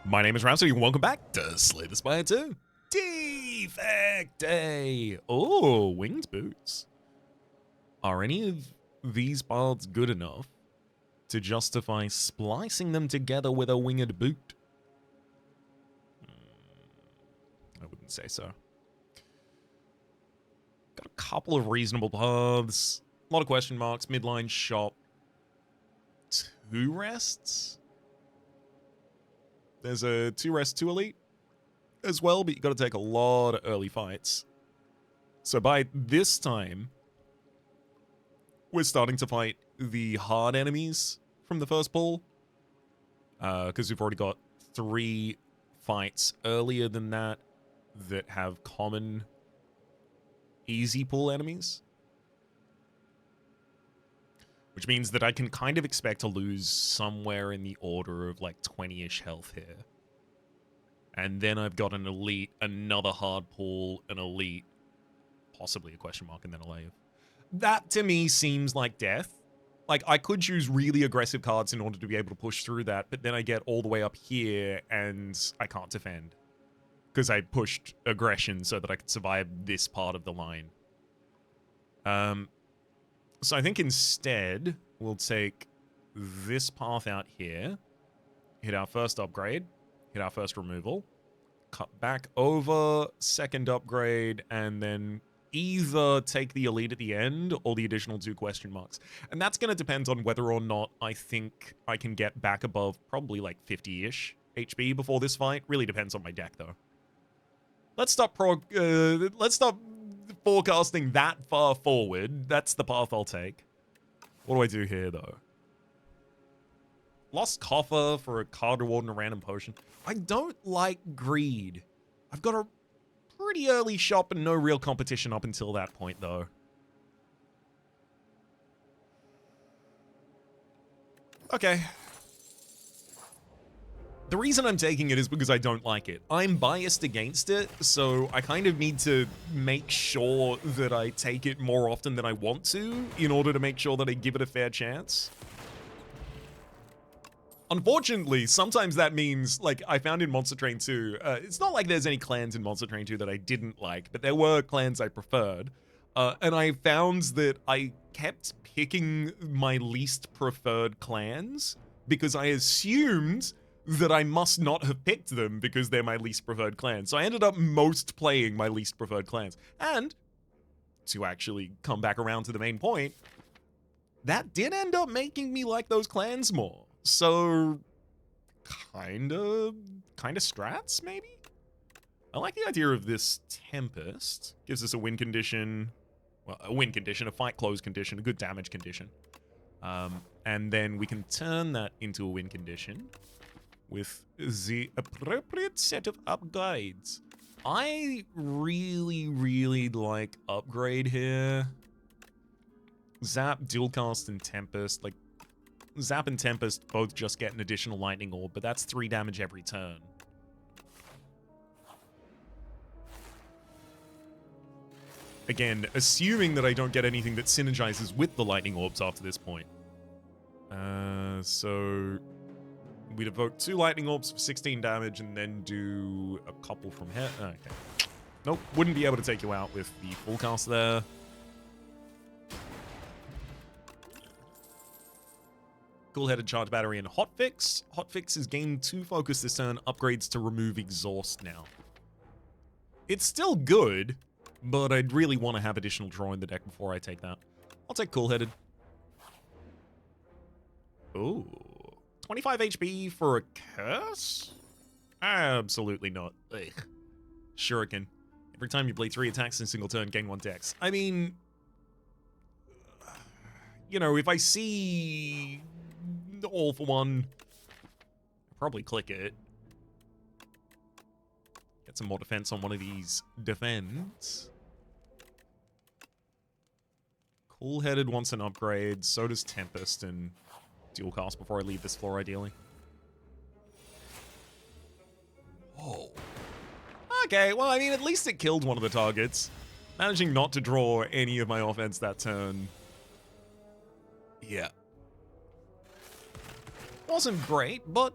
My name is Rhapsody, and welcome back to Slay the Spire 2. Defect Day! Oh, winged boots. Are any of these bards good enough to justify splicing them together with a winged boot? I wouldn't say so. Got a couple of reasonable paths. A lot of question marks. Midline shop. 2 rests? There's a 2 rest 2 elite as well, but you got to take a lot of early fights. So by this time, we're starting to fight the hard enemies from the first pull. Because we've already got 3 fights earlier than that that have common easy pull enemies. Which means that I can kind of expect to lose somewhere in the order of like 20-ish health here. And then I've got an elite, another hard pull, an elite, possibly a question mark, and then a lave. That to me seems like death. Like, I could choose really aggressive cards in order to be able to push through that, but then I get all the way up here and I can't defend. Because I pushed aggression so that I could survive this part of the line. So I think instead, we'll take this path out here, hit our first upgrade, hit our first removal, cut back over, second upgrade, and then either take the elite at the end or the additional 2 question marks. And that's going to depend on whether or not I think I can get back above probably like 50-ish HP before this fight. Really depends on my deck, though. Let's stop forecasting that far forward. That's the path I'll take. What do I do here, though? Lost coffer for a card reward and a random potion. I don't like greed. I've got a pretty early shop and no real competition up until that point, though. Okay. The reason I'm taking it is because I don't like it. I'm biased against it, so I kind of need to make sure that I take it more often than I want to in order to make sure that I give it a fair chance. Unfortunately, sometimes that means, like, I found in Monster Train 2, it's not like there's any clans in Monster Train 2 that I didn't like, but there were clans I preferred. And I found that I kept picking my least preferred clans because I assumed that I must not have picked them because they're my least preferred clans. So I ended up most playing my least preferred clans. And to actually come back around to the main point, that did end up making me like those clans more. So kinda strats, maybe? I like the idea of this Tempest. Gives us a win condition, well, a win condition, a fight close condition, a good damage condition. And then we can turn that into a win condition with the appropriate set of upgrades. I really like upgrade here. Zap, dual cast, and Tempest. Like, Zap and Tempest both just get an additional lightning orb, but that's 3 damage every turn. Again, assuming that I don't get anything that synergizes with the lightning orbs after this point. So we'd evoke 2 lightning orbs for 16 damage and then do a couple from here. Okay. Nope, wouldn't be able to take you out with the full cast there. Cool-headed charge battery and hotfix. Hotfix is gain 2 focus this turn, upgrades to remove exhaust now. It's still good, but I'd really want to have additional draw in the deck before I take that. I'll take cool-headed. Ooh. 25 HP for a curse? Absolutely not. Ugh. Shuriken. Every time you bleed 3 attacks in a single turn, gain 1 dex. I mean, you know, if I see all for one, I'll probably click it. Get some more defense on one of these defends. Cool-headed wants an upgrade, so does Tempest, and dual cast before I leave this floor, ideally. Oh. Okay, well, I mean, at least it killed one of the targets. Managing not to draw any of my offense that turn. Yeah. Wasn't great, but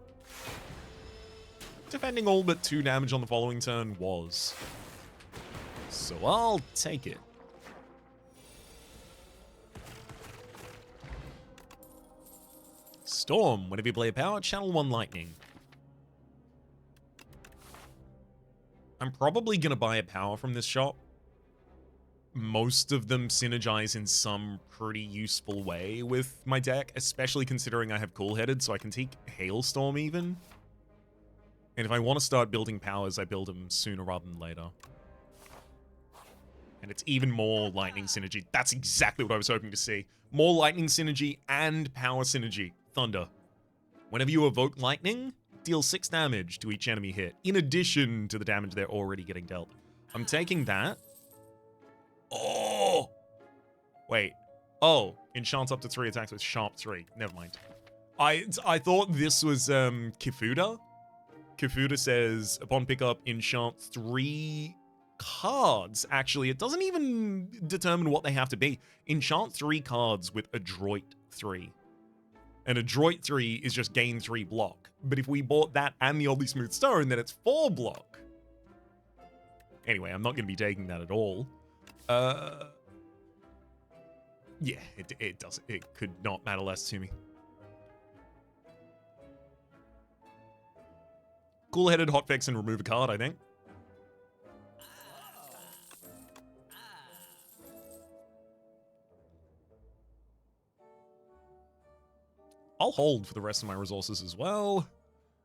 Defending all but 2 damage on the following turn was. So I'll take it. Storm. Whenever you play a power, channel 1 lightning. I'm probably going to buy a power from this shop. Most of them synergize in some pretty useful way with my deck, especially considering I have Cool-Headed, so I can take Hailstorm even. And if I want to start building powers, I build them sooner rather than later. And it's even more lightning synergy. That's exactly what I was hoping to see. More lightning synergy and power synergy. Thunder. Whenever you evoke lightning, deal 6 damage to each enemy hit, in addition to the damage they're already getting dealt. I'm taking that. Oh! Wait. Oh, enchants up to 3 attacks with sharp 3. Never mind. I thought this was Kifuda. Kifuda says, upon pickup, enchant 3 cards. Actually, it doesn't even determine what they have to be. Enchant 3 cards with Adroit 3. And Adroit 3 is just gain 3 block. But if we bought that and the Oddly Smooth Stone, then it's 4 block. Anyway, I'm not going to be taking that at all. Yeah, it doesn't. It could not matter less to me. Cool-Headed, Hotfix, and remove a card, I think. I'll hold for the rest of my resources as well.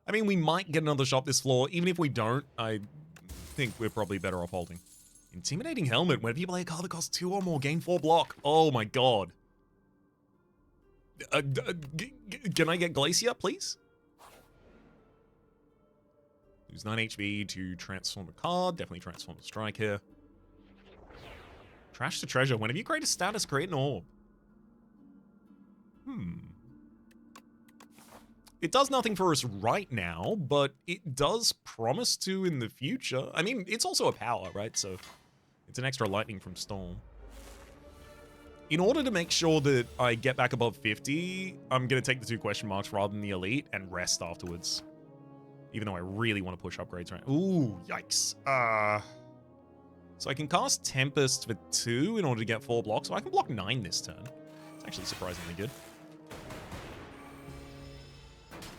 I mean, we might get another shop this floor. Even if we don't, I think we're probably better off holding. Intimidating Helmet. Whenever you play a card that costs 2 or more, gain 4 block. Oh my god. Can I get Glacier, please? Lose 9 HP to transform a card. Definitely transform a strike here. Trash to treasure. Whenever you create a status, create an orb. It does nothing for us right now, but it does promise to in the future. I mean, it's also a power, right? So it's an extra lightning from Storm. In order to make sure that I get back above 50, I'm going to take the 2 question marks rather than the elite and rest afterwards. Even though I really want to push upgrades right now. Ooh, yikes. So I can cast Tempest for 2 in order to get 4 blocks, so I can block 9 this turn. It's actually surprisingly good.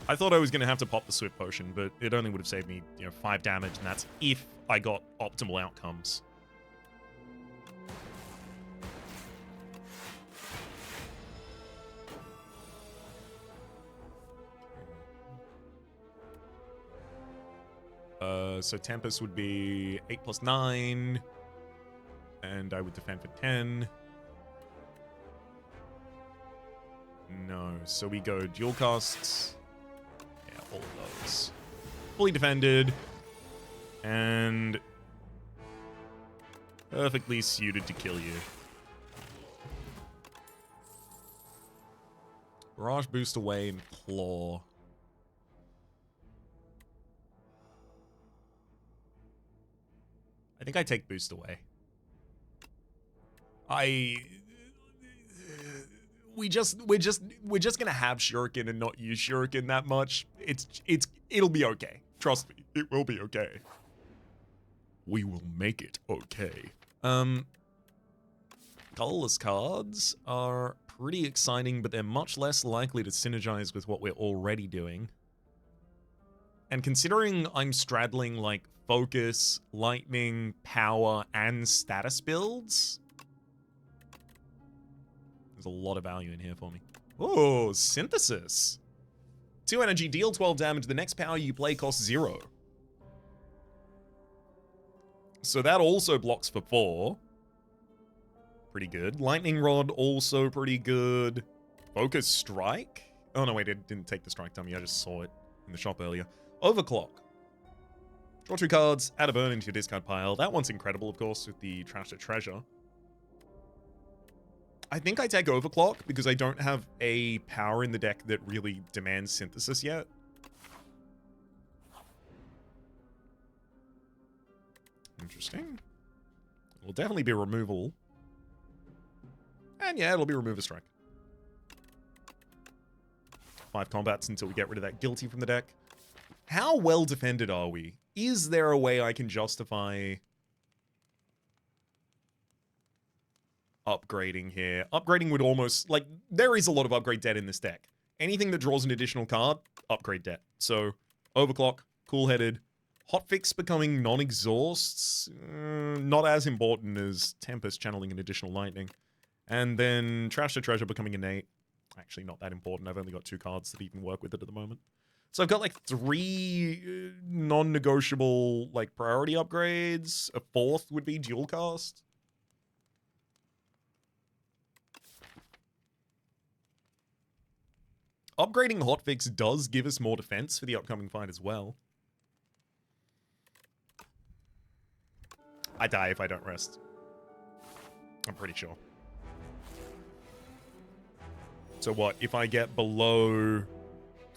I thought I was going to have to pop the Swift Potion, but it only would have saved me, 5 damage, and that's if I got optimal outcomes. So Tempest would be 8 plus 9, and I would defend for 10. No, so we go dual casts. Yeah, all of those. Fully defended, and perfectly suited to kill you. Barrage boost away and claw. I think I take boost away. We're just gonna have Shuriken and not use Shuriken that much. It'll be okay. Trust me, it will be okay. We will make it okay. Colorless cards are pretty exciting, but they're much less likely to synergize with what we're already doing. And considering I'm straddling like focus, lightning, power, and status builds, there's a lot of value in here for me. Oh, Synthesis. 2 energy, deal 12 damage. The next power you play costs 0. So that also blocks for 4. Pretty good. Lightning Rod, also pretty good. Focus Strike? Oh, no, wait, it didn't take the strike dummy. I just saw it in the shop earlier. Overclock. Draw 2 cards, add a burn into your discard pile. That one's incredible, of course, with the Trash to Treasure. I think I take Overclock because I don't have a power in the deck that really demands Synthesis yet. Interesting. It'll definitely be removal. And yeah, it'll be Remove a Strike. 5 combats until we get rid of that Guilty from the deck. How well defended are we? Is there a way I can justify upgrading here? Upgrading would almost, like, there is a lot of upgrade debt in this deck. Anything that draws an additional card, upgrade debt. So, Overclock, Cool-Headed, Hotfix becoming non-exhausts, not as important as Tempest channeling an additional lightning. And then Trash to Treasure becoming innate. Actually, not that important. I've only got 2 cards that even work with it at the moment. So I've got like 3 non-negotiable like priority upgrades. A 4th would be dual cast. Upgrading Hotfix does give us more defense for the upcoming fight as well. I die if I don't rest. I'm pretty sure. So what, if I get below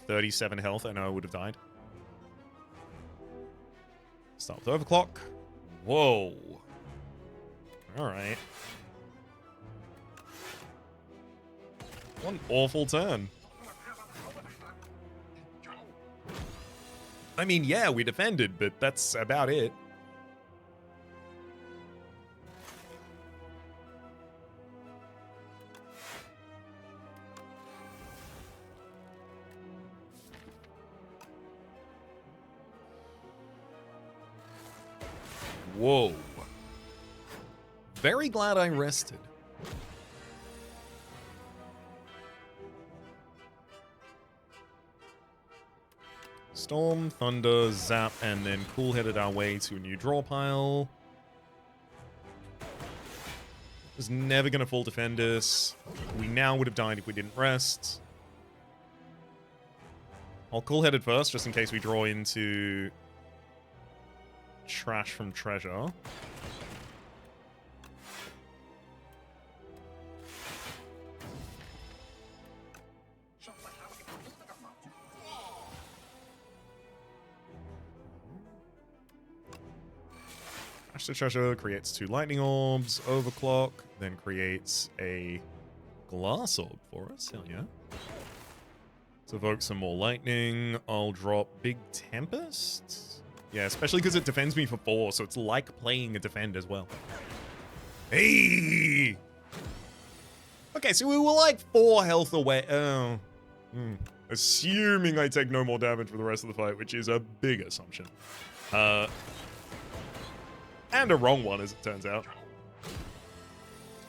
37 health, I know I would have died. Start with Overclock. Whoa. Alright. What an awful turn. I mean, yeah, we defended, but that's about it. Whoa. Very glad I rested. Storm, Thunder, Zap, and then Cool-Headed our way to a new draw pile. Was never going to full defend us. We now would have died if we didn't rest. I'll Cool-Headed first, just in case we draw into Trash from Treasure. Trash to Treasure creates 2 lightning orbs, Overclock, then creates a glass orb for us. Hell yeah. To evoke some more lightning, I'll drop Big Tempest. Yeah, especially because it defends me for 4, so it's like playing a defend as well. Hey! Okay, so we were like 4 health away. Oh. Assuming I take no more damage for the rest of the fight, which is a big assumption. And a wrong one, as it turns out.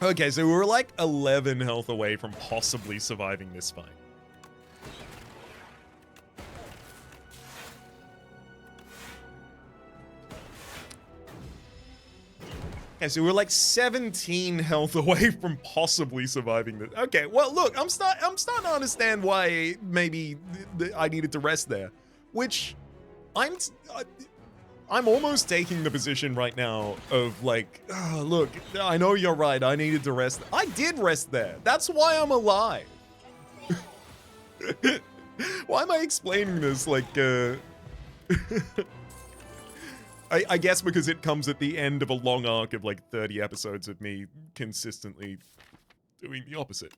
Okay, so we were like 11 health away from possibly surviving this fight. Okay, so we're like 17 health away from possibly surviving this. Okay, well, look, I'm starting to understand why maybe I needed to rest there, which I'm almost taking the position right now of like, oh, look, I know you're right. I needed to rest. I did rest there. That's why I'm alive. Why am I explaining this like? I guess because it comes at the end of a long arc of like 30 episodes of me consistently doing the opposite.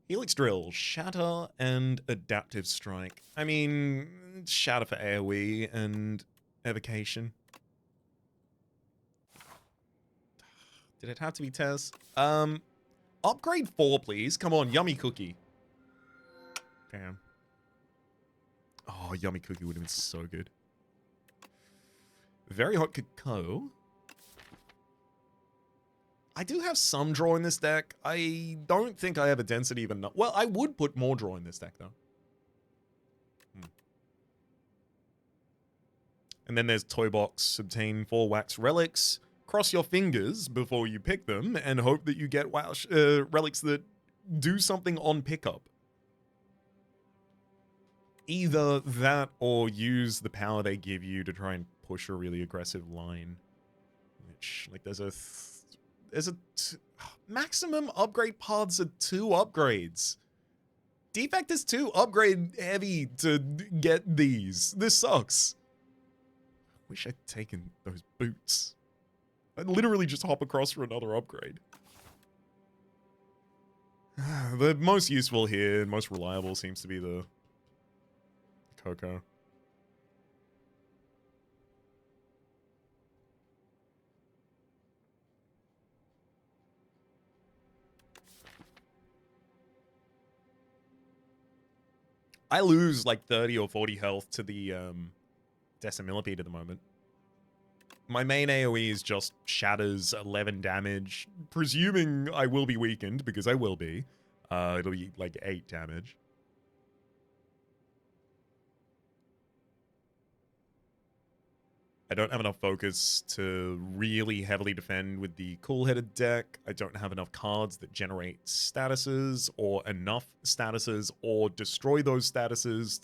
Helix Drill, Shatter, and Adaptive Strike. I mean, Shatter for AoE and Evocation. Did it have to be Tess? Upgrade 4, please. Come on, Yummy Cookie. Damn. Oh, Yummy Cookie would have been so good. Very Hot Cocoa. I do have some draw in this deck. I don't think I have a density of enough. Well, I would put more draw in this deck, though. And then there's Toy Box. Obtain 4 wax relics. Cross your fingers before you pick them and hope that you get relics that do something on pickup. Either that or use the power they give you to try and push a really aggressive line. Which, like, there's a maximum upgrade paths are 2 upgrades. Defect is 2 upgrade heavy to get these. This sucks. Wish I'd taken those boots. I'd literally just hop across for another upgrade. The most useful here, most reliable, seems to be the Coco. I lose like 30 or 40 health to the Decimillipede at the moment. My main AoE is just shatters 11 damage, presuming I will be weakened, because I will be. It'll be like 8 damage. I don't have enough focus to really heavily defend with the cool-headed deck. I don't have enough cards that generate statuses, or enough statuses, or destroy those statuses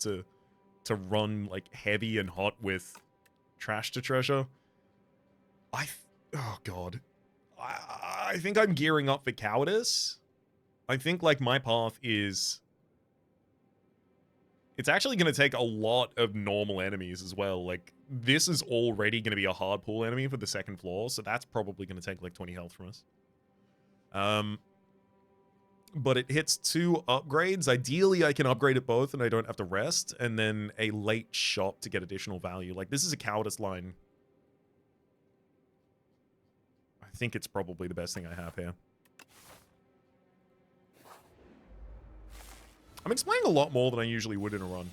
to run like heavy and hot with trash to treasure. Oh god. I think I'm gearing up for cowardice. I think like my path is... It's actually going to take a lot of normal enemies as well. Like, this is already going to be a hard pull enemy for the second floor, so that's probably going to take like 20 health from us. But it hits 2 upgrades. Ideally, I can upgrade it both and I don't have to rest, and then a late shot to get additional value. Like, this is a cowardice line. I think it's probably the best thing I have here. I'm explaining a lot more than I usually would in a run.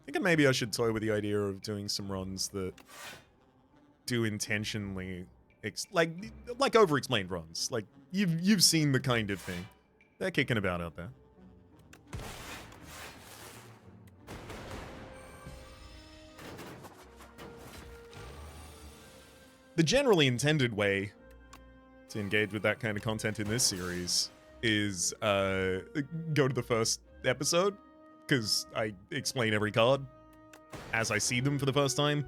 Thinking maybe I should toy with the idea of doing some runs that do intentionally like over-explained runs. Like you've seen the kind of thing. They're kicking about out there. The generally intended way to engage with that kind of content in this series is go to the first episode, because I explain every card as I see them for the first time.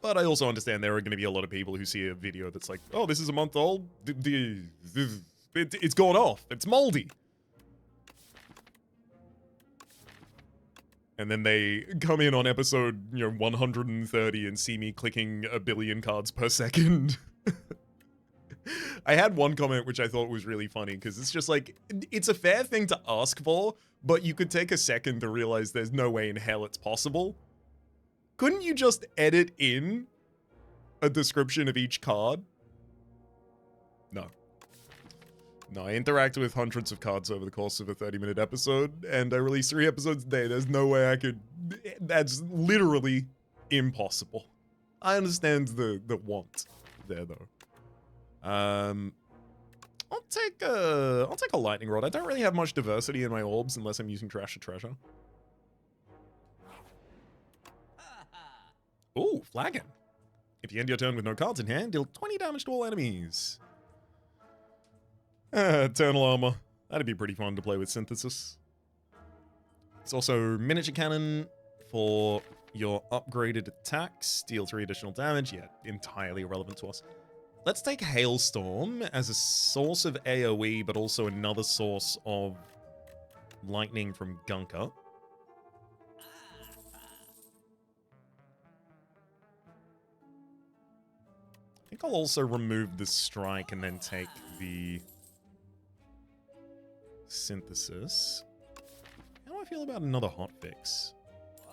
But I also understand there are going to be a lot of people who see a video that's like, oh, this is a month old, it's gone off, it's moldy. And then they come in on episode, 130 and see me clicking a billion cards per second. I had one comment which I thought was really funny, because it's just like, it's a fair thing to ask for, but you could take a second to realize there's no way in hell it's possible. Couldn't you just edit in a description of each card? No. No, I interact with hundreds of cards over the course of a 30-minute episode, and I release 3 episodes a day. There's no way I could... That's literally impossible. I understand the want there, though. I'll take a lightning rod. I don't really have much diversity in my orbs unless I'm using trash to treasure. Ooh, flagon. If you end your turn with no cards in hand, deal 20 damage to all enemies. Eternal armor. That'd be pretty fun to play with synthesis. It's also miniature cannon for your upgraded attacks. Deal 3 additional damage. Yeah, entirely irrelevant to us. Let's take Hailstorm as a source of AoE, but also another source of lightning from Gunka. I think I'll also remove the strike and then take the synthesis. How do I feel about another hotfix?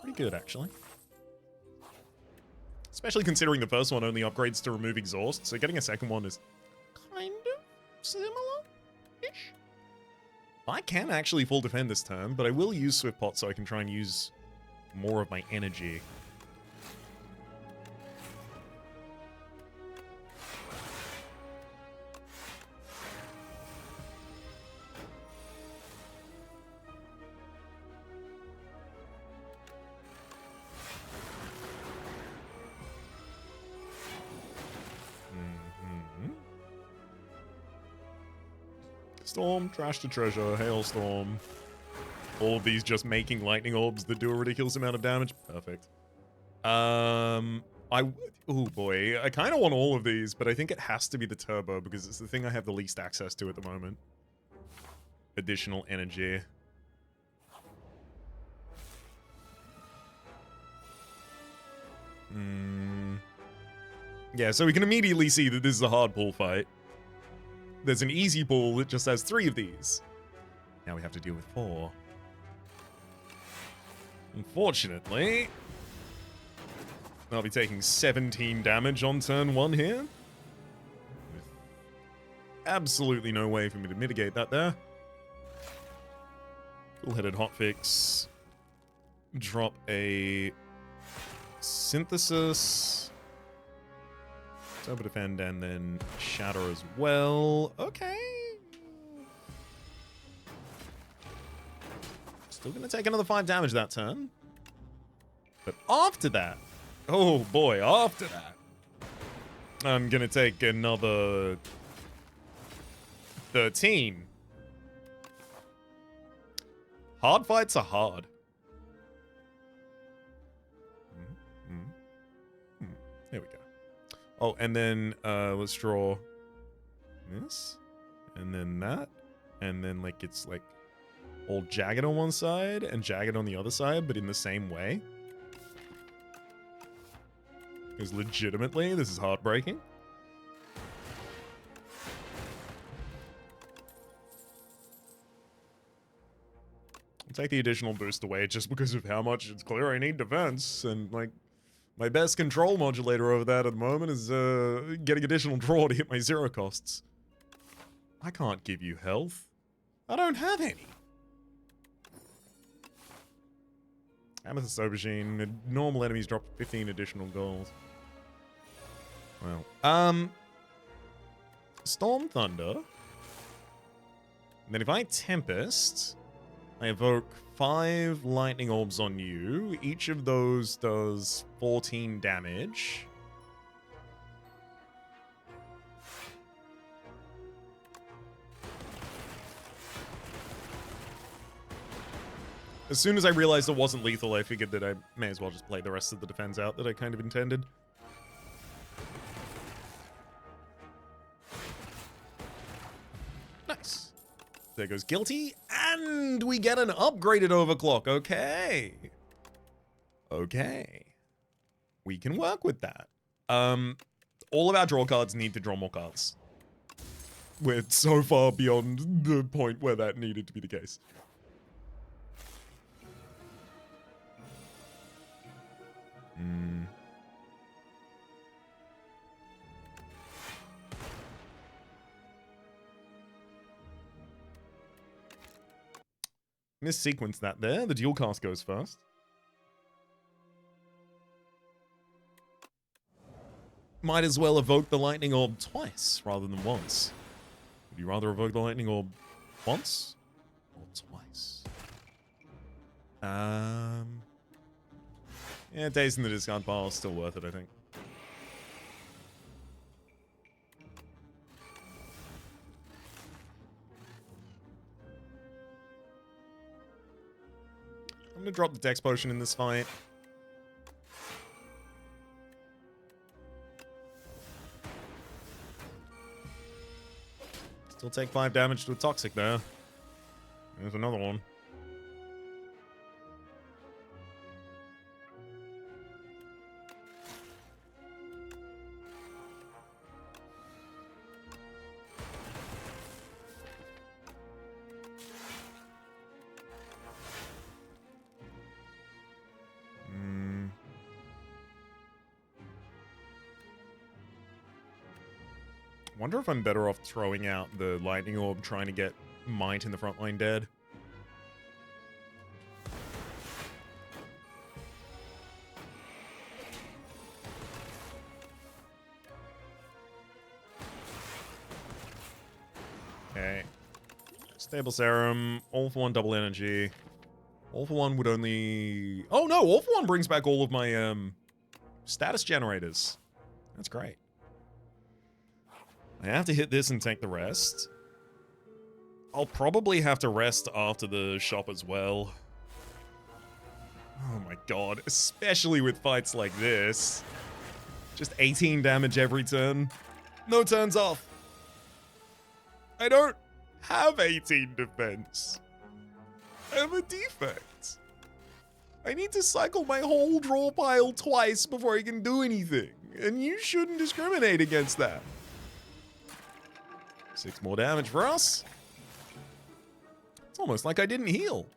Pretty good, actually. Especially considering the first one only upgrades to remove exhaust, so getting a second one is kind of similar-ish. I can actually full defend this turn, but I will use Swift Pot so I can try and use more of my energy. Storm, trash to treasure, hailstorm. All of these just making lightning orbs that do a ridiculous amount of damage. Perfect. Oh boy, I kind of want all of these, but I think it has to be the turbo because it's the thing I have the least access to at the moment. Additional energy. Yeah, so we can immediately see that this is a hard pull fight. There's an easy pull that just has 3 of these. Now we have to deal with 4. Unfortunately, I'll be taking 17 damage on turn 1 here. With absolutely no way for me to mitigate that there. Cool-headed hotfix. Drop a synthesis. Turbo defend and then shatter as well. Okay. Still gonna take another 5 damage that turn. But after that, oh boy, after that, I'm gonna take another 13. Hard fights are hard. There we go. Oh, and then let's draw this, and then that, and then like it's like all jagged on one side and jagged on the other side, but in the same way. Because legitimately, this is heartbreaking. I'll take the additional boost away just because of how much it's clear I need defense, and like my best control modulator over that at the moment is getting additional draw to hit my 0 costs. I can't give you health. I don't have any. Amethyst Aubergine. Normal enemies drop 15 additional gold. Well, Storm Thunder. And then if I Tempest, I evoke 5 lightning orbs on you. Each of those does 14 damage. As soon as I realized it wasn't lethal, I figured that I may as well just play the rest of the defense out that I kind of intended. Nice. There goes Guilty, and we get an upgraded Overclock. Okay. Okay. We can work with that. All of our draw cards need to draw more cards. We're so far beyond the point where that needed to be the case. Missequence that there. The dual cast goes first. Might as well evoke the lightning orb twice rather than once. Would you rather evoke the lightning orb once or twice? Yeah, Days in the discard pile is still worth it, I think. I'm gonna drop the Dex Potion in this fight. Still take 5 damage to a Toxic there. There's another one. Wonder if I'm better off throwing out the lightning orb, trying to get Might in the front line dead. Okay. Stable Serum, All for One double energy. All for One would only... Oh no, All for One brings back all of my status generators. That's great. I have to hit this and take the rest. I'll probably have to rest after the shop as well. Oh my god, especially with fights like this. Just 18 damage every turn. No turns off. I don't have 18 defense. I have a defect. I need to cycle my whole draw pile twice before I can do anything. And you shouldn't discriminate against that. 6 more damage for us. It's almost like I didn't heal.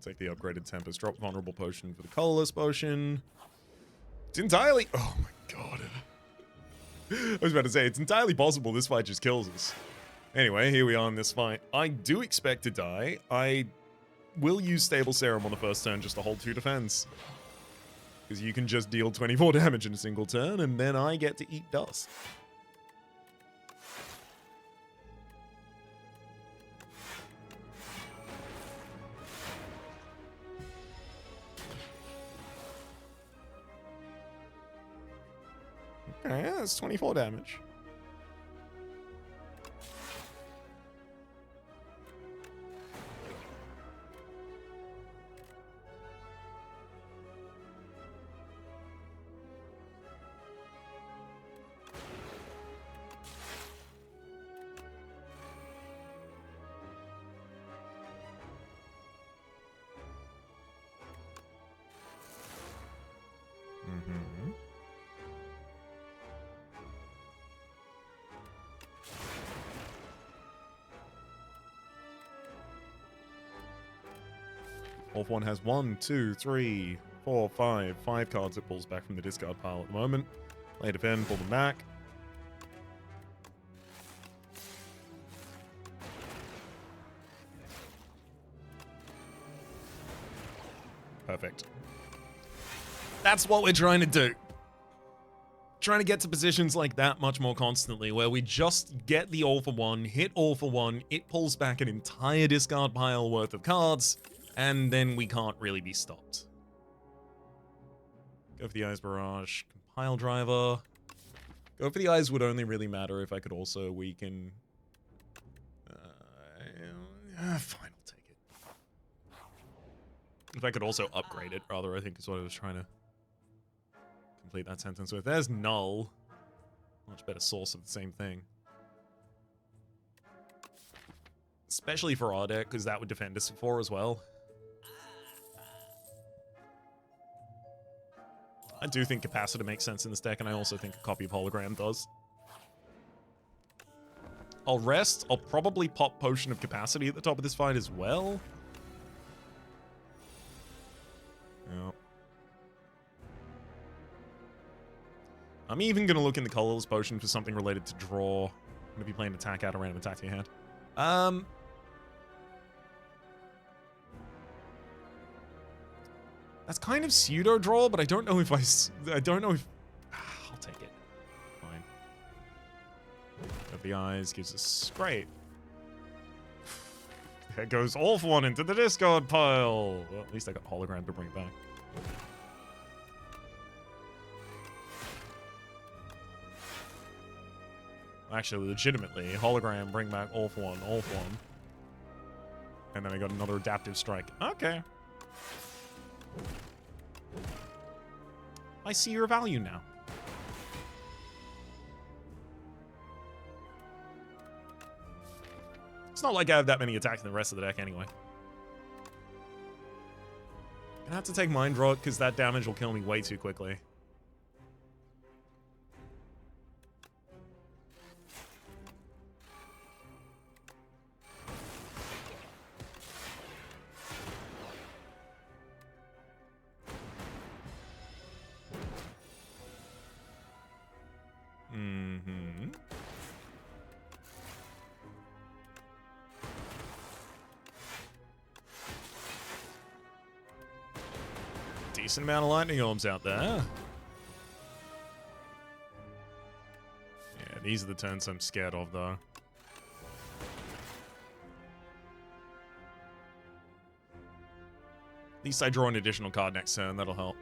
take the upgraded Tempest. Drop vulnerable potion for the colorless potion. It's entirely... Oh my god. I was about to say, it's entirely possible this fight just kills us. Anyway, here we are in this fight. I do expect to die. I will use Stable Serum on the first turn just to hold 2 defense. Because you can just deal 24 damage in a single turn, and then I get to eat dust. Okay, yeah, that's 24 damage. Wolf 1 has 1, 2, 3, 4, 5. 5 cards it pulls back from the discard pile at the moment. Play defend, pull them back. Perfect. That's what we're trying to do. Trying to get to positions like that much more constantly, where we just get the all for one, hit all for one, it pulls back an entire discard pile worth of cards, and then we can't really be stopped. Go for the Eyes Barrage, Compile Driver. Go for the Eyes would only really matter if I could also weaken... fine, I'll take it. If I could also upgrade it, rather, I think is what I was trying to complete that sentence with. There's Null. Much better source of the same thing. Especially for our deck, because that would defend us for as well. I do think Capacitor makes sense in this deck, and I also think a copy of Hologram does. I'll rest. I'll probably pop Potion of Capacity at the top of this fight as well. Yeah. I'm even going to look in the Colorless Potion for something related to draw. I'm going to be playing attack out a random attack to your hand. That's kind of pseudo draw, but I don't know if I don't know if I'll take it. Fine. The Eyes gives us great. There goes all for one into the discard pile. Well, at least I got Hologram to bring it back. Actually, legitimately, Hologram, bring back all for one, all for one. And then I got another Adaptive Strike. Okay. I see your value now. It's not like I have that many attacks in the rest of the deck anyway. Gonna have to take Mind Rot because that damage will kill me way too quickly. Decent amount of lightning orbs out there. Yeah, these are the turns I'm scared of, though. At least I draw an additional card next turn, that'll help.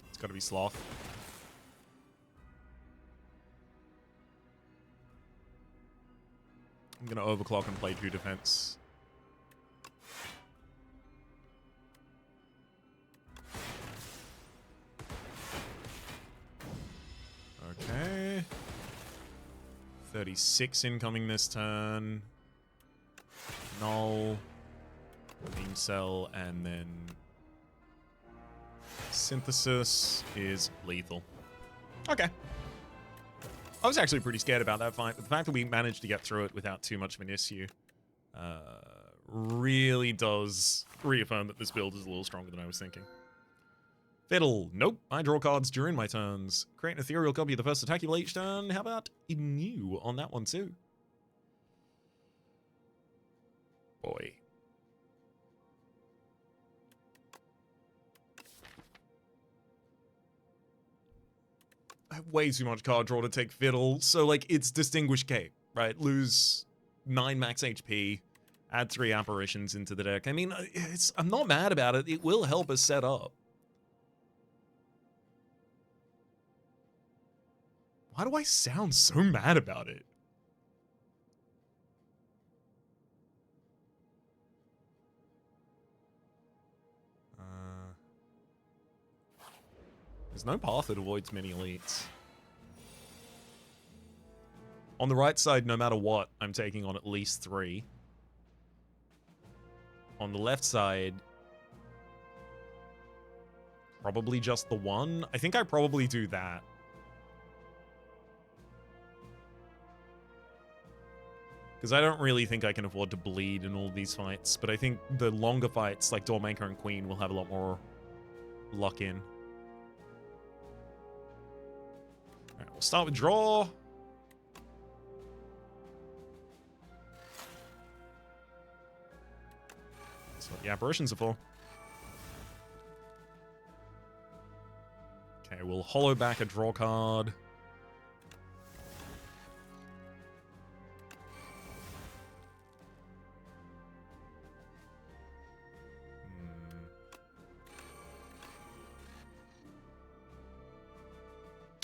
It's gotta be Sloth. I'm gonna overclock and play 2 defense. Okay. 36 incoming this turn. Null. Beam Cell, and then Synthesis is lethal. Okay. I was actually pretty scared about that fight, but the fact that we managed to get through it without too much of an issue really does reaffirm that this build is a little stronger than I was thinking. Fiddle. Nope. I draw cards during my turns. Create an ethereal copy of the first attack you will each turn. How about new on that one too? Boy. I have way too much card draw to take Fiddle, so like it's Distinguished Cape, right? Lose 9 max HP, add 3 apparitions into the deck. I mean, I'm not mad about it. It will help us set up. Why do I sound so mad about it? There's no path that avoids many elites. On the right side, no matter what, I'm taking on at least 3. On the left side, probably just the 1. I think I probably do that. Because I don't really think I can afford to bleed in all these fights, but I think the longer fights, like Doormaker and Queen, will have a lot more luck in. Alright, we'll start with draw. That's what the apparitions are for. Okay, we'll hollow back a draw card.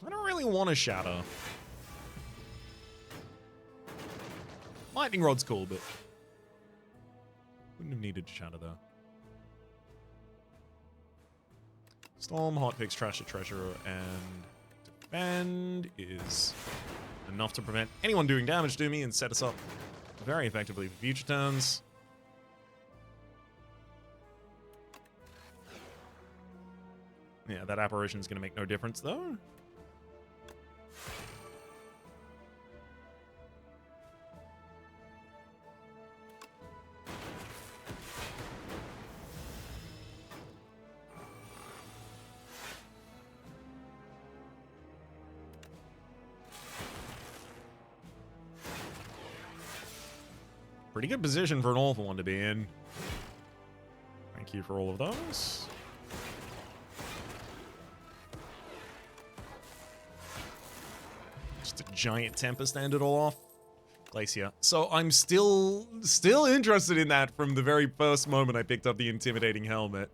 I don't really want to shatter. Lightning Rod's cool, but wouldn't have needed to shatter though. Storm, Hotfix, Trash the Treasure, and Defend is enough to prevent anyone doing damage to me and set us up very effectively for future turns. Yeah, that apparition is going to make no difference though. Pretty good position for an awful one to be in. Thank you for all of those. Just a giant Tempest to end it all off. Glacier. So I'm still interested in that from the very first moment I picked up the intimidating helmet.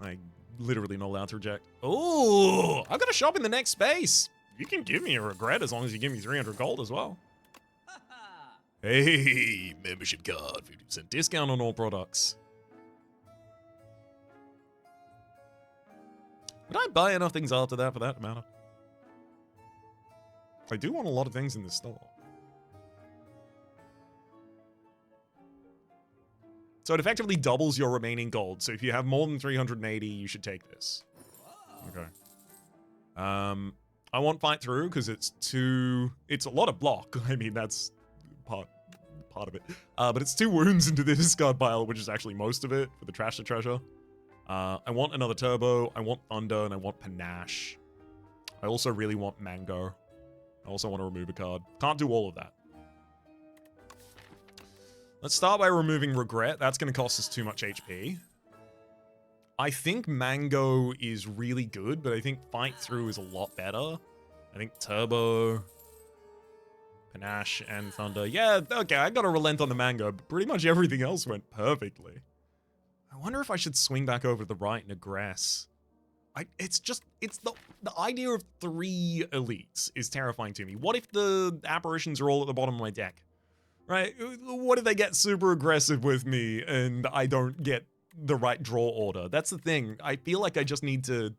I literally not allowed to reject. Oh, I've got a shop in the next space. You can give me a regret as long as you give me 300 gold as well. Hey, membership card, 50% discount on all products. Would I buy enough things after that for that to matter? I do want a lot of things in this store. So it effectively doubles your remaining gold. So if you have more than 380, you should take this. Okay. I want Fight Through because it's a lot of block. I mean, that's part of it. But it's 2 wounds into the discard pile, which is actually most of it for the Trash the Treasure. I want another Turbo, I want Thunder, and I want Panache. I also really want Mango. I also want to remove a card. Can't do all of that. Let's start by removing Regret. That's going to cost us too much HP. I think Mango is really good, but I think Fight Through is a lot better. I think Turbo, Panache, and Thunder. Yeah, okay, I got to relent on the Mango, but pretty much everything else went perfectly. I wonder if I should swing back over to the right and aggress. It's the idea of 3 elites is terrifying to me. What if the apparitions are all at the bottom of my deck? Right? What if they get super aggressive with me and I don't get the right draw order? That's the thing. I feel like I just need to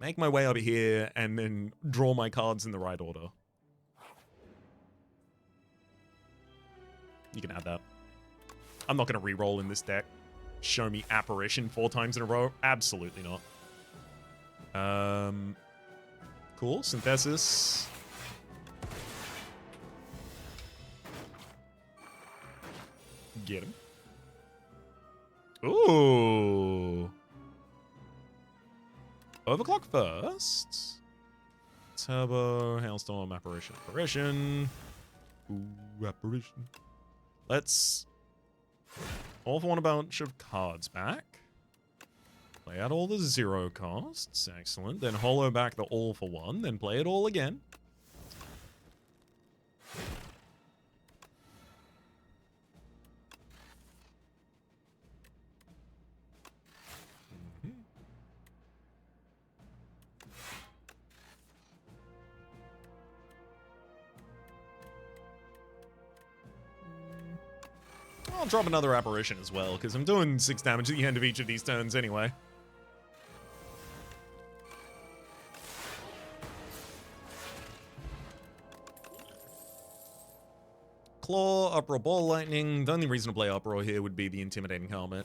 make my way up here and then draw my cards in the right order. You can add that. I'm not going to re-roll in this deck. Show me apparition 4 times in a row. Absolutely not. Cool. Synthesis. Get him. Ooh. Overclock first. Turbo, Hailstorm, Apparition, Apparition. Ooh, Apparition. Let's all for one a bunch of cards back. Play out all the 0 costs. Excellent. Then hollow back the all for one. Then play it all again. I'll drop another apparition as well, because I'm doing 6 damage at the end of each of these turns anyway. Claw, Uproar, Ball Lightning. The only reason to play Uproar here would be the Intimidating Helmet.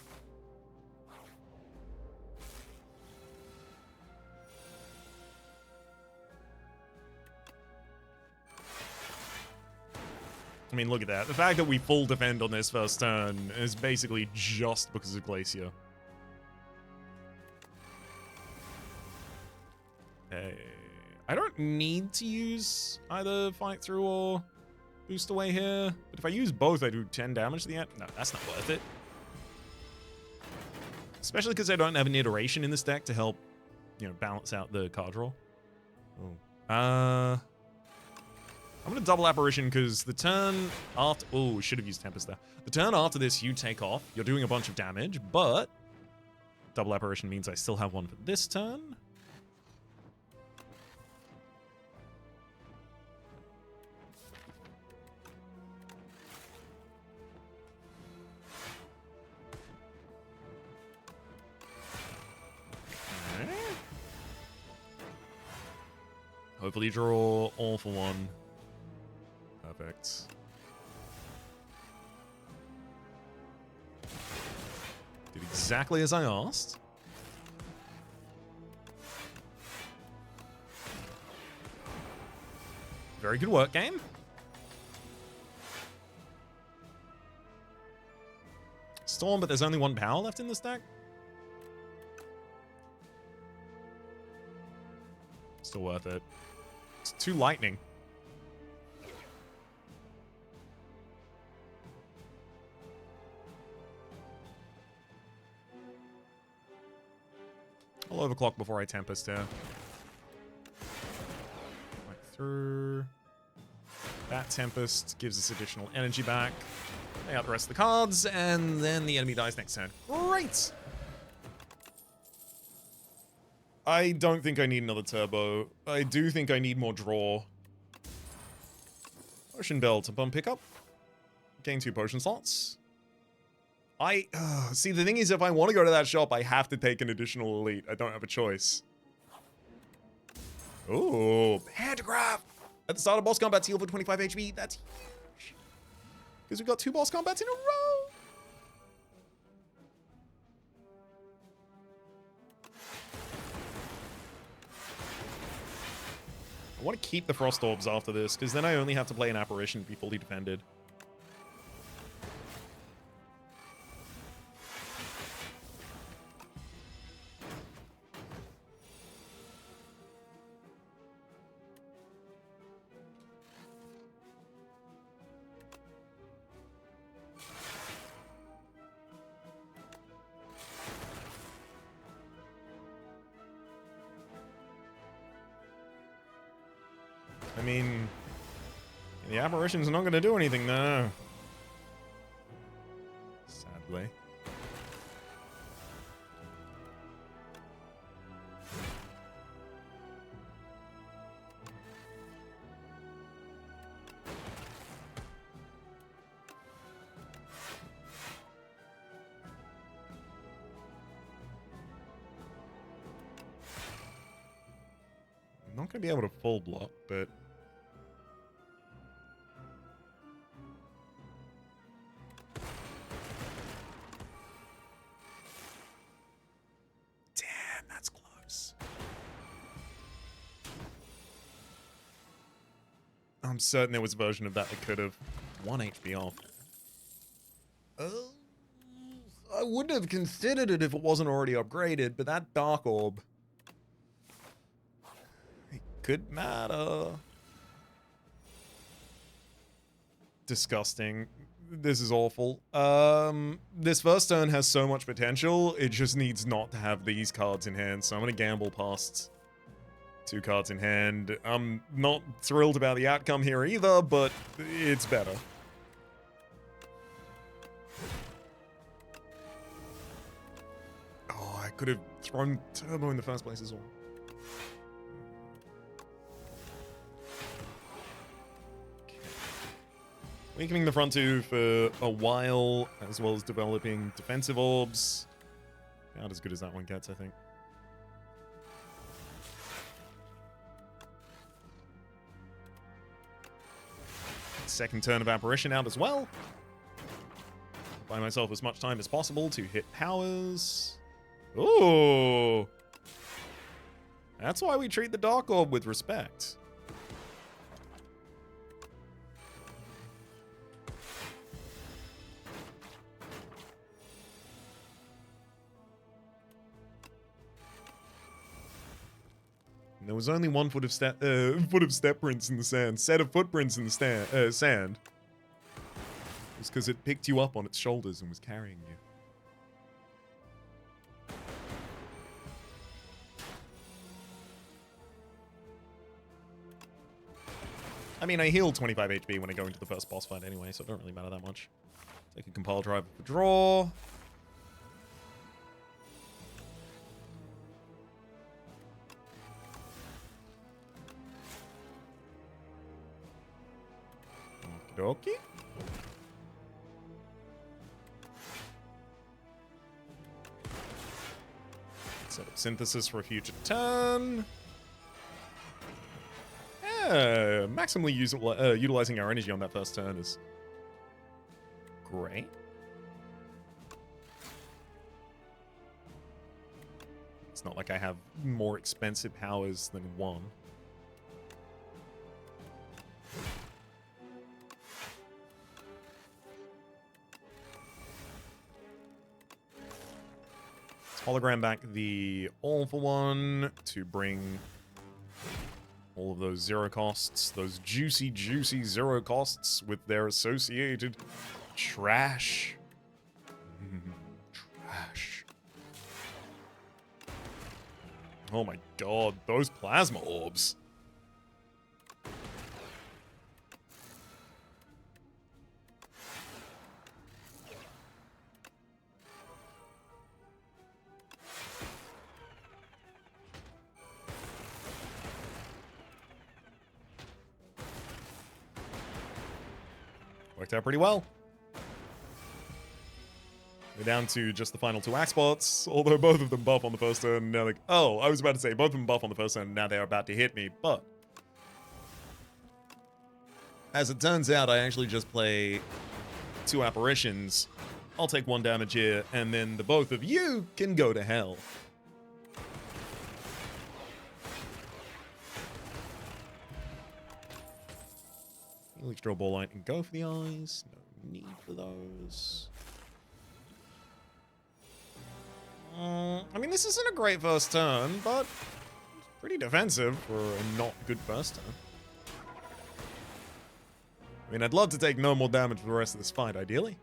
I mean, look at that. The fact that we full defend on this first turn is basically just because of Glacier. Hey, I don't need to use either Fight Through or Boost Away here, but if I use both, I do 10 damage to the end. No, that's not worth it. Especially because I don't have an iteration in this deck to help, you know, balance out the card draw. Oh. I'm going to double Apparition because the turn after... Oh, should have used Tempest there. The turn after this, you take off. You're doing a bunch of damage, but double Apparition means I still have one for this turn. Okay. Hopefully draw all for one. Perfect. Did exactly as I asked. Very good work, game. Storm, but there's only 1 power left in this deck. Still worth it. It's 2 lightning. I'll overclock before I Tempest here. Right through. That Tempest gives us additional energy back. Play out the rest of the cards, and then the enemy dies next turn. Great! I don't think I need another turbo. I do think I need more draw. Potion Belt upon pickup. Gain 2 potion slots. See, the thing is, if I want to go to that shop, I have to take an additional elite. I don't have a choice. Ooh, Pantograph! At the start of boss combat, heal for 25 HP. That's huge. Because we've got 2 boss combats in a row. I want to keep the Frost Orbs after this, because then I only have to play an Apparition to be fully defended. I mean, the Apparition's not going to do anything, though. Sadly. I'm not going to be able to full block, but... I'm certain there was a version of that that could have 1 HP off. I would have considered it if it wasn't already upgraded, but that Dark Orb, it could matter. Disgusting. This is awful. This first turn has so much potential, it just needs not to have these cards in hand, so I'm gonna gamble past 2 cards in hand. I'm not thrilled about the outcome here either, but it's better. Oh, I could have thrown Turbo in the first place as well. Weakening the front 2 for a while, as well as developing defensive orbs. Not as good as that one gets, I think. Second turn of Apparition out as well. Buy myself as much time as possible to hit powers. Ooh! That's why we treat the Dark Orb with respect. There was only 1 foot of step prints in the sand. Set of footprints in the sand. It's because it picked you up on its shoulders and was carrying you. I mean, I heal 25 HP when I go into the first boss fight anyway, so it don't really matter that much. Take a compile driver for draw. Okay. Set up synthesis for a future turn. Yeah, maximally utilizing our energy on that first turn is great. It's not like I have more expensive powers than 1. Hologram back the All for One to bring all of those 0 costs, those juicy, juicy 0 costs with their associated trash. Trash. Oh my god, those plasma orbs. Worked out pretty well. We're down to just the final 2 axe spots, although both of them buff on the first turn. And now like, oh, I was about to say both of them buff on the first turn, and now they're about to hit me, but as it turns out, I actually just play 2 apparitions. I'll take 1 damage here, and then the both of you can go to hell. Electro Ball Light and go for the eyes. No need for those. I mean, this isn't a great first turn, but it's pretty defensive for a not good first turn. I mean, I'd love to take no more damage for the rest of this fight, ideally.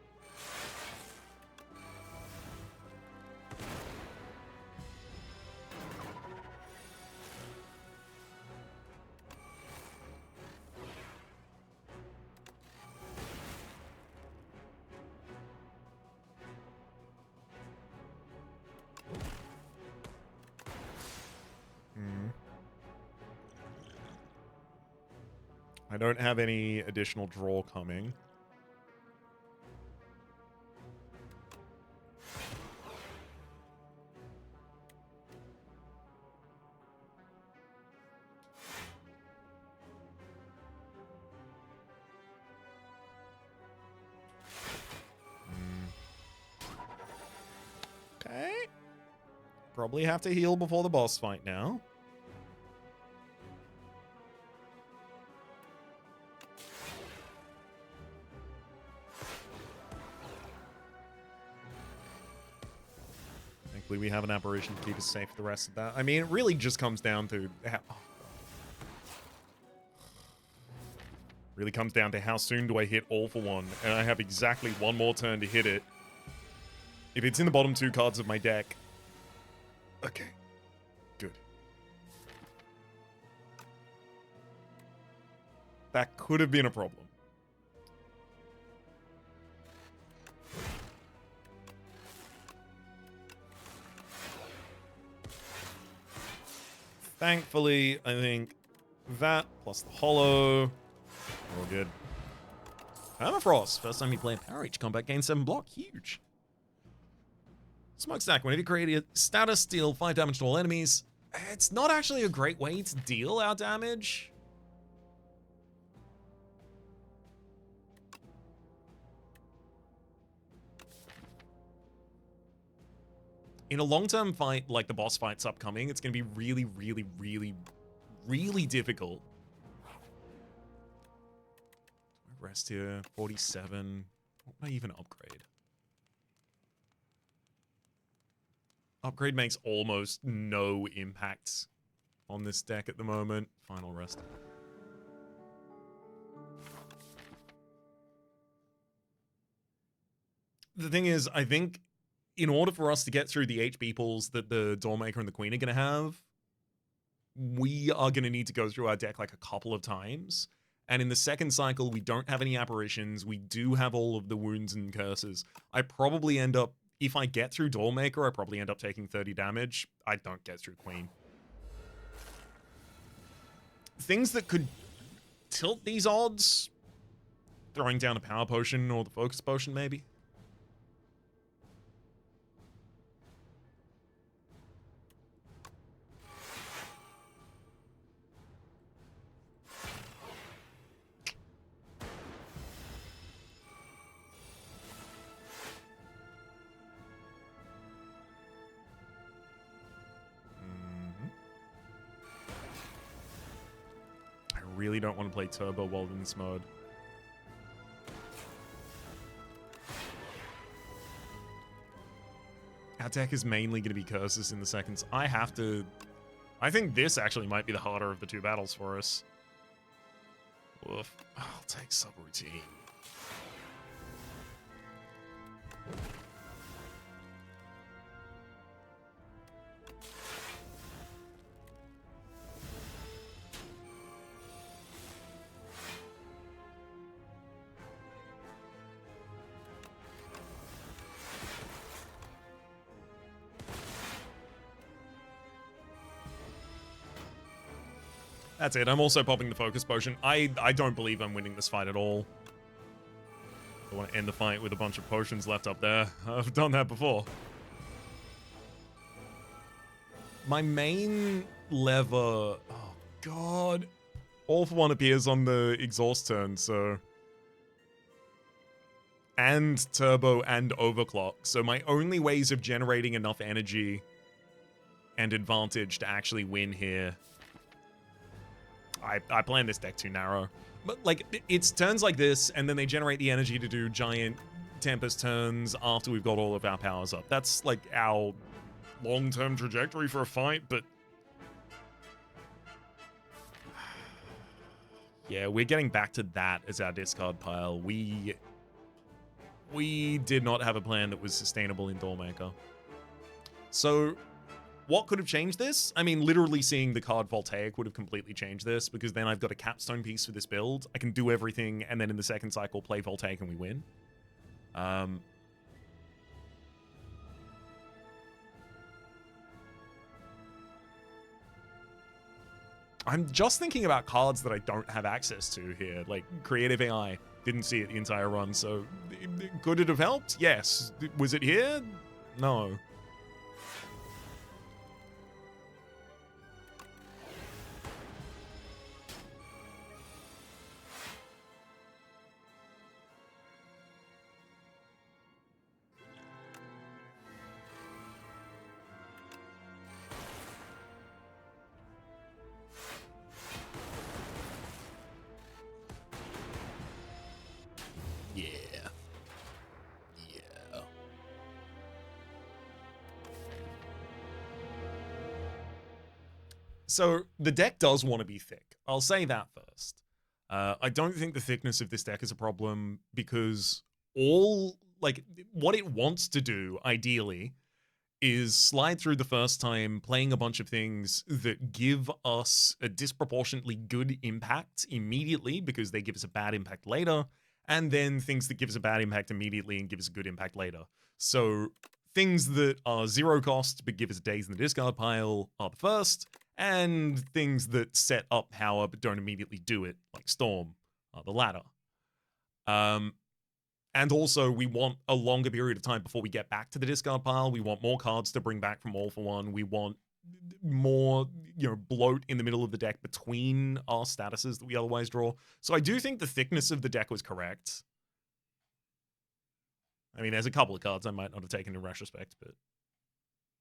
I don't have any additional draw coming. Okay. Probably have to heal before the boss fight now. hopefully we have an apparition to keep us safe for the rest of that. I mean, it really just comes down to how... Really comes down to how soon do I hit All for One, and I have exactly one more turn to hit it. If it's in the bottom 2 cards of my deck... Okay. Good. That could have been a problem. Thankfully, I think that plus the hollow, all good. Permafrost, first time you play Power H combat, gain 7 block, huge. Smokestack, whenever you create a status, deal 5 damage to all enemies. It's not actually a great way to deal our damage. In a long-term fight, like the boss fight's upcoming, it's going to be really, really, really, really difficult. Rest here, 47. What would I even upgrade? Upgrade makes almost no impact on this deck at the moment. Final rest. The thing is, I think in order for us to get through the HP pools that the Doormaker and the Queen are going to have, we are going to need to go through our deck like a couple of times. And in the second cycle, we don't have any apparitions. We do have all of the wounds and curses. I probably end up, if I get through Doormaker, I probably end up taking 30 damage. I don't get through Queen. Things that could tilt these odds, throwing down a Power Potion or the Focus Potion, maybe. Really don't want to play Turbo World in this mode. Our deck is mainly going to be curses in the seconds. I think this actually might be the harder of the 2 battles for us. Woof. I'll take Subroutine. That's it. I'm also popping the Focus Potion. I don't believe I'm winning this fight at all. I want to end the fight with a bunch of potions left up there. I've done that before. My main lever... Oh, God. All for One appears on the exhaust turn, so... And Turbo and Overclock. So my only ways of generating enough energy and advantage to actually win here... I planned this deck too narrow. But, like, it's turns like this, and then they generate the energy to do giant Tempest turns after we've got all of our powers up. That's, like, our long-term trajectory for a fight, but... Yeah, we're getting back to that as our discard pile. We did not have a plan that was sustainable in Doormaker. So... What could have changed this? I mean, literally seeing the card Voltaic would have completely changed this, because then I've got a capstone piece for this build. I can do everything, and then in the second cycle, play Voltaic and we win. I'm just thinking about cards that I don't have access to here, like Creative AI. Didn't see it the entire run, so could it have helped? Yes. Was it here? No. So the deck does want to be thick. I'll say that first. I don't think the thickness of this deck is a problem because what it wants to do, ideally, is slide through the first time, playing a bunch of things that give us a disproportionately good impact immediately because they give us a bad impact later, and then things that give us a bad impact immediately and give us a good impact later. So things that are 0 cost but give us days in the discard pile are the first, and things that set up power but don't immediately do it, like Storm, are the latter. And also, we want a longer period of time before we get back to the discard pile. We want more cards to bring back from All for One. We want more, bloat in the middle of the deck between our statuses that we otherwise draw. So I do think the thickness of the deck was correct. I mean, there's a couple of cards I might not have taken in retrospect, but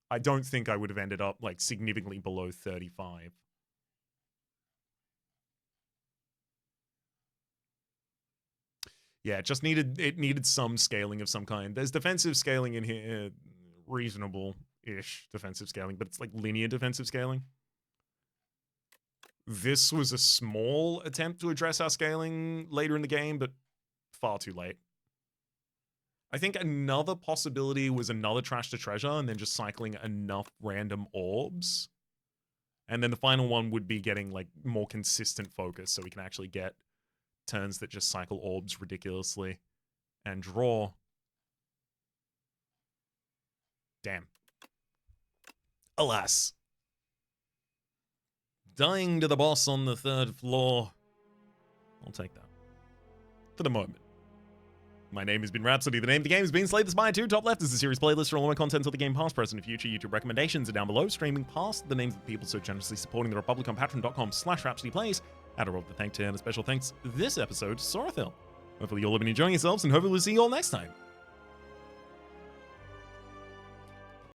I don't think I would have ended up like significantly below 35. Yeah, it needed some scaling of some kind. There's defensive scaling in here, reasonable-ish defensive scaling, but it's like linear defensive scaling. This was a small attempt to address our scaling later in the game, but far too late. I think another possibility was another Trash to Treasure and then just cycling enough random orbs. And then the final one would be getting like more consistent focus so we can actually get turns that just cycle orbs ridiculously and draw. Damn. Alas. Dying to the boss on the 3rd floor. I'll take that. For the moment. My name has been Rhapsody. The name of the game has been Slay the Spire 2. Top left is a series playlist for all my content of the game past, present, and future. YouTube recommendations are down below, streaming past the names of the people so generously supporting the Republic on patreon.com/RhapsodyPlays. Add a roll to thank to and a special thanks this episode to Sorathil. Hopefully you're all have been enjoying yourselves, and hopefully we'll see you all next time.